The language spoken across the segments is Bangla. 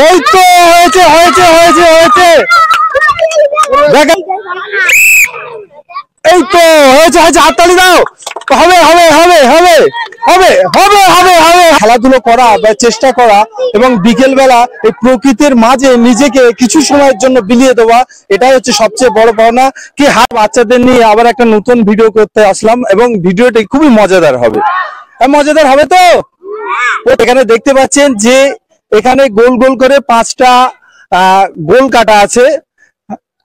এই তো হয়েছে হয়েছে হয়েছে হয়েছে এই তো হয়েছে হয়েছে, হাততালি দাও। হবে হবে হবে হবে হবে হবে হবে হবে খেলাধুলো করা বা চেষ্টা করা এবং বিকেল বেলা এই প্রকৃতির মাঝে নিজেকে কিছু সময়ের জন্য বিলিয়ে দেওয়া, এটাই হচ্ছে সবচেয়ে বড় পাওনা। কি বাচ্চাদের নিয়ে আবার একটা নতুন ভিডিও করতে আসলাম এবং ভিডিওটি খুবই মজাদার হবে। মজাদার হবে তো। এখানে দেখতে পাচ্ছেন যে এখানে গোল গোল করে 5টা গোল কাটা আছে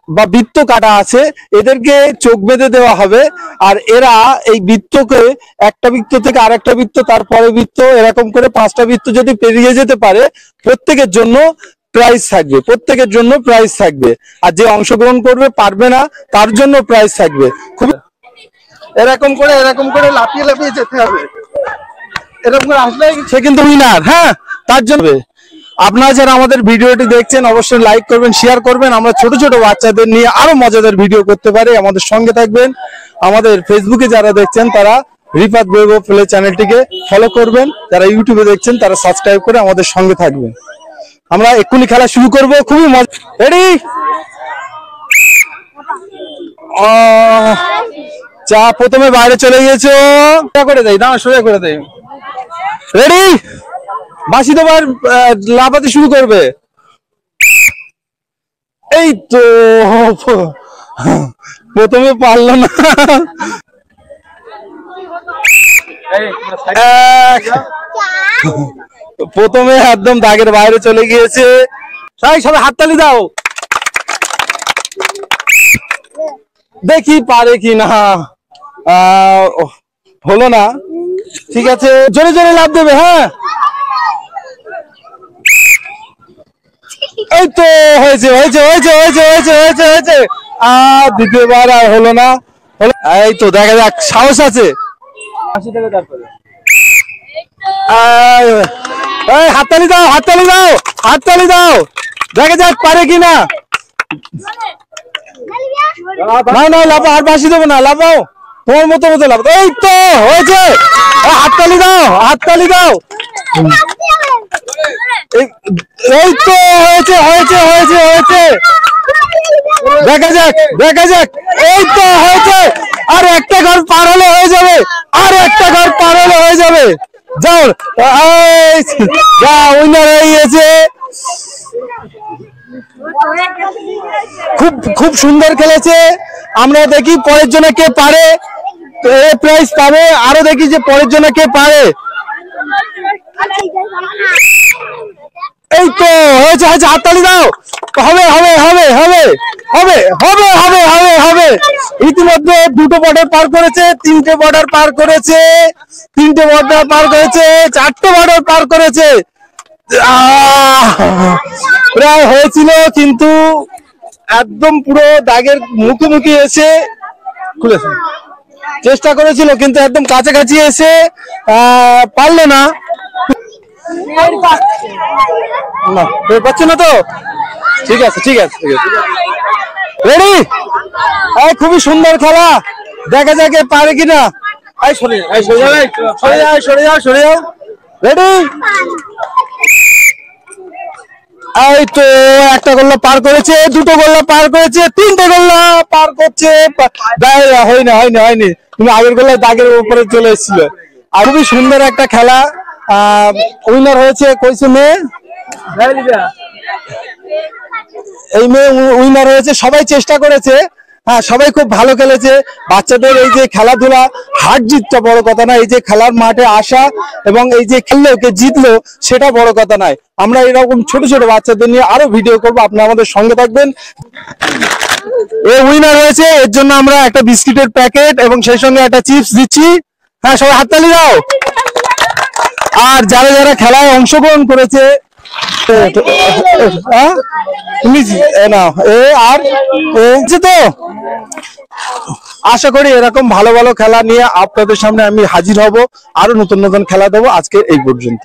বা বৃত্ত কাটা আছে, এদেরকে চোখ বেঁধে দেওয়া হবে। আর এরা এই বৃত্তকে একটা বৃত্ত থেকে আরেকটা বৃত্ত, তারপরে বৃত্ত, এরকম করে 5টা বৃত্ত যদি পেরিয়ে যেতে পারে প্রত্যেকের জন্য প্রাইজ থাকবে, প্রত্যেকের জন্য প্রাইজ থাকবে। আর যে অংশগ্রহণ করবে পারবে না তার জন্য প্রাইজ থাকবে। খুব এরকম করে লাফিয়ে লাফিয়ে যেতে হবে। এরকম করে আসলে সে কিন্তু উইনার। হ্যাঁ, তার জন্য আপনারা যারা আমাদের ভিডিওটি দেখছেন অবশ্যই লাইক করবেন, শেয়ার করবেন। আমরা ছোট ছোট বাচ্চাদের নিয়ে আরো মজাদার ভিডিও করতে পারি, আমাদের সঙ্গে থাকবেন। আমাদের ফেসবুকে যারা দেখছেন তারা রিফাত বৈভব প্লে চ্যানেলটিকে ফলো করবেন, যারা ইউটিউবে দেখছেন তারা সাবস্ক্রাইব করে আমাদের সঙ্গে থাকবেন। আমরা এক্ষুনি খেলা শুরু করব, খুবই মজা। রেডি? চা প্রথমে বাইরে চলে গিয়েছো, করে দেয় না, সোজা করে দেয়। রেডি? বাসি তোমার লাফাতে শুরু করবে। এই তো প্রথমে পারলো না। প্রথমে একদম দাগের বাইরে চলে গিয়েছে। সবাই হাততালি দাও, দেখি পারে কি না। হলো না, ঠিক আছে, জোরে জোরে লাফ দেবে। হ্যাঁ, এই তো হয়েছে হয়েছে হয়েছে হয়েছে হয়েছে হয়েছে হয়েছে। দ্বিতীয়বার আর হলো না। এই তো দেখা যাক, সাহস আছে। হাততালি দাও হাততালি দাও হাততালি দাও, দেখা যাক পারে কিনা। না না লাফাও, আর বাসি দেবো না, লাফাও তোমার মতো মতো লাফাও। এই তো হয়েছে, হাততালি দাও হাততালি দাও। এই তো হয়েছে হয়েছে হয়েছে হয়েছে, দেখা যাক দেখা যাক। এই তো হয়েছে, আর একটা ঘর পার হলে হয়ে যাবে, আর একটা ঘর পার হলে হয়ে যাবে। যাও, যা উইনার হয়ে গেছে। খুব খুব সুন্দর খেলেছে। আমরা দেখি পরের জন্য কে পারে, প্রাইজ পাবে। আরো দেখি যে পরের জন্য কে পারে। এই তো হয়েছে হয়েছে, হাততালি দাও। হবে হবে হবে হবে হবে হবে হবে হবে হবে। ইতিমধ্যে 2টো বর্ডার পার করেছে, 3টে বর্ডার পার করেছে, 3টে বর্ডার পার করেছে, 4টে বর্ডার পার করেছে। প্রায় হয়েছিল কিন্তু একদম পুরো দাগের মুখোমুখি এসে খুলেছে। চেষ্টা করেছিল কিন্তু একদম কাছাকাছি এসে পারলো না। পাচ্ছে না তো, ঠিক আছে ঠিক আছে ঠিক আছে। রেডি? খুবই সুন্দর খেলা, দেখা যাক পারে কিনা। সরে যাও সরে যাও সরে যাও। রেডি? এই তো একটা গোল্লা পার করেছে, 2টো গোল্লা পার করেছে, 3টে গোল্লা পার করছে। হয়নি হয়নি হয়নি, তুমি আগের গোল্লা দাগের উপরে চলে এসেছিল। আর খুবই সুন্দর একটা খেলা। উইনার হয়েছে কইছে মেয়ে, এই মেয়ে উইনার হয়েছে। সবাই চেষ্টা করেছে, হ্যাঁ সবাই খুব ভালো খেলেছে। বাচ্চাদের এই যে খেলাধুলা, হার জিতটা বড় কথা না, এই যে খেলার মাঠে আসা এবং এই যে খেললো কে জিতলো সেটা বড় কথা নয়। আমরা এরকম ছোট ছোট বাচ্চাদের নিয়ে আরো ভিডিও করবো, আপনারা আমাদের সঙ্গে থাকবেন। এই উইনার হয়েছে, এর জন্য আমরা একটা বিস্কিটের প্যাকেট এবং সেই সঙ্গে একটা চিপস দিচ্ছি। হ্যাঁ, সবাই হাততালি দাও। আর যারা যারা খেলায় অংশগ্রহণ করেছে তো আশা করি এরকম ভালো ভালো খেলা নিয়ে আপনাদের সামনে আমি হাজির হব, আরো নতুন নতুন খেলা দেবো। আজকে এই পর্যন্ত।